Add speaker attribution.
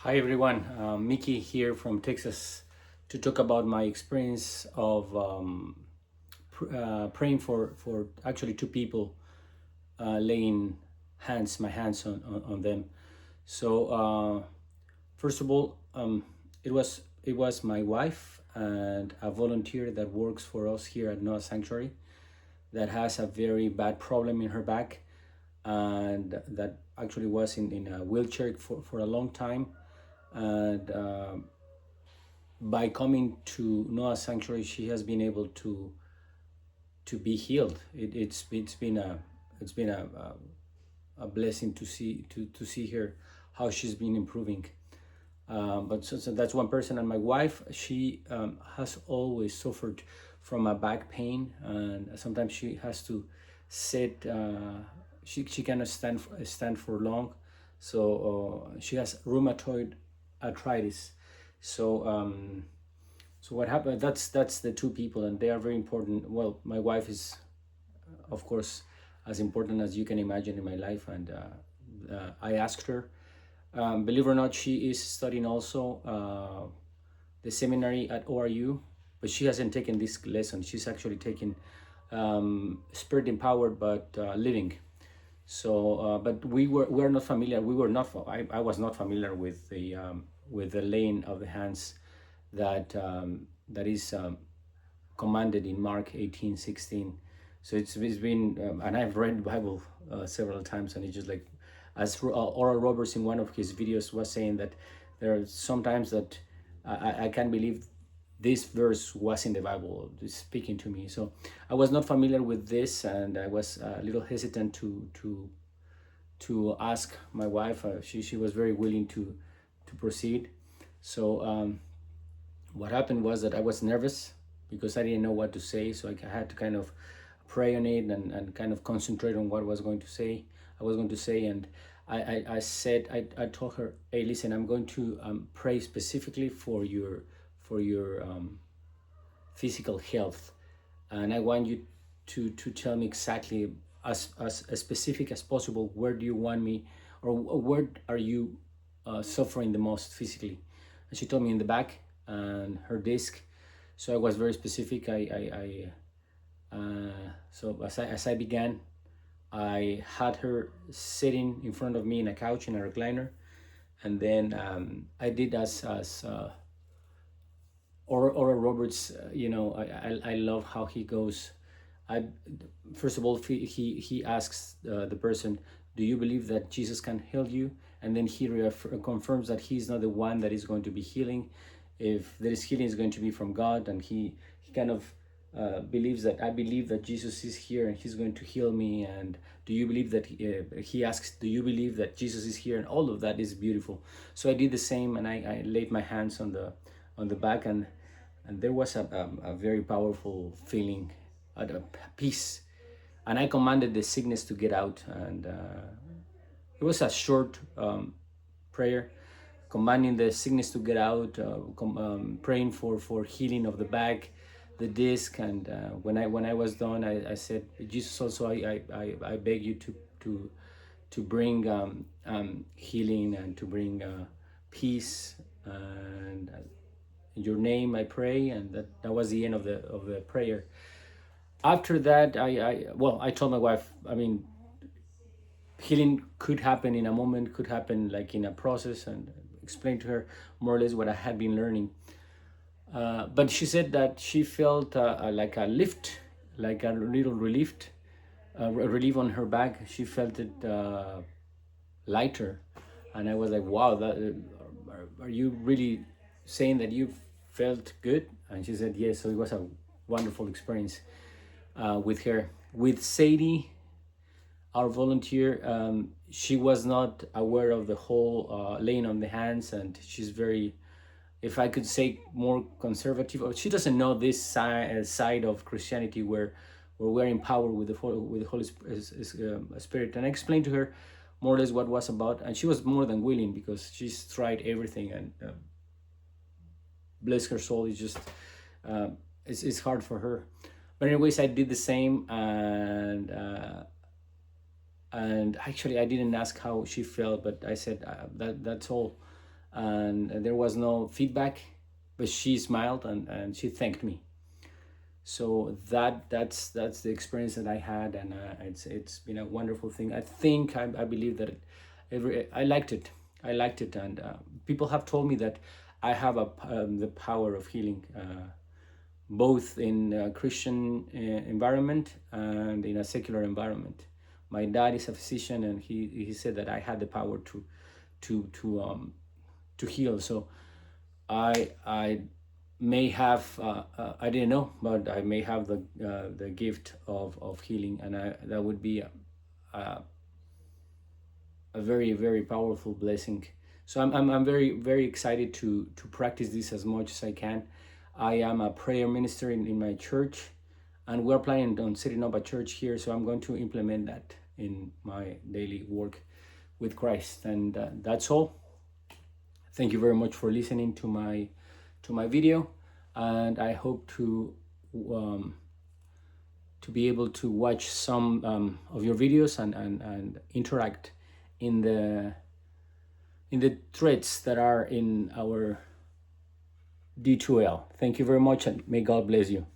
Speaker 1: Hi everyone, Mickey here from Texas to talk about my experience of praying for actually two people, laying my hands on them. So first of all, it was my wife and a volunteer that works for us here at Noah Sanctuary that has a very bad problem in her back, and that actually was in a wheelchair for a long time. And by coming to Noah Sanctuary, she has been able to be healed. It's been a blessing to see her how she's been improving. But that's one person, and my wife, she has always suffered from a back pain, and sometimes she has to sit. She cannot stand for long, so she has rheumatoid arthritis. So so what happened? That's the two people, and they are very important. Well, my wife is, of course, as important as you can imagine in my life, and I asked her. Believe it or not, she is studying also the seminary at ORU, but she hasn't taken this lesson. She's actually taking Spirit Empowered, but Living. So, but we're not familiar. We were not. I was not familiar with the laying of the hands that is commanded in Mark 18:16. So it's been, and I've read the Bible several times, and it's just like, as Oral Roberts in one of his videos was saying, that there are sometimes that I can't believe this verse was in the Bible speaking to me. So I was not familiar with this, and I was a little hesitant to ask my wife. She was very willing to proceed. So what happened was that I was nervous because I didn't know what to say. So I had to kind of pray on it, and kind of concentrate on what I was going to say. And I said, I told her, hey, listen, I'm going to pray specifically for your physical health. And I want you to tell me exactly, as specific as possible, where do you want me, or where are you suffering the most physically. And she told me in the back and her disc. So I was very specific. So as I began, I had her sitting in front of me in a couch in a recliner, and then I did as Oral Roberts. I love how he goes. I First of all, he asks the person, "Do you believe that Jesus can heal you?" And then he confirms that he's not the one that is going to be healing. If there is healing, is going to be from God, and he kind of believes that I believe that Jesus is here and he's going to heal me. And do you believe that he asks, do you believe that Jesus is here? And all of that is beautiful. So I did the same, and I laid my hands on the back, and there was a very powerful feeling, a peace, and I commanded the sickness to get out. And it was a short prayer, commanding the sickness to get out, praying for healing of the back, the disc. And when I was done, I said, Jesus, also I beg you to bring healing, and to bring peace, and in your name I pray. And that was the end of the prayer. After that, I told my wife, I mean, healing could happen in a moment, could happen like in a process, and explained to her more or less what I had been learning. But she said that she felt like a lift, like a little relief on her back. She felt it lighter, and I was like, "Wow, are you really saying that you felt good?" And she said, "Yes." So it was a wonderful experience with her. With Sadie, our volunteer, she was not aware of the whole laying on the hands, and she's very, if I could say, more conservative. Or she doesn't know this side of Christianity, where we're empowered with the Holy Spirit. And I explained to her more or less what was about, and she was more than willing, because she's tried everything. And bless her soul, it's just it's hard for her. But anyways, I did the same, and actually I didn't ask how she felt, but I said, that's all. and there was no feedback, but she smiled and she thanked me. So that's the experience that I had, and it's been a wonderful thing. I believe that I liked it. I liked it, and people have told me that I have the power of healing, both in a Christian environment and in a secular environment. My dad is a physician, and he said that I had the power to to heal. So I may have I didn't know, but I may have the gift of healing, and that would be a very, very powerful blessing. So I'm very, very excited to practice this as much as I can. I am a prayer minister in my church, and we're planning on setting up a church here, so I'm going to implement that in my daily work with Christ. And that's all. Thank you very much for listening to my video, and I hope to be able to watch some of your videos and interact in the threads that are in our D2L. Thank you very much, and may God bless you.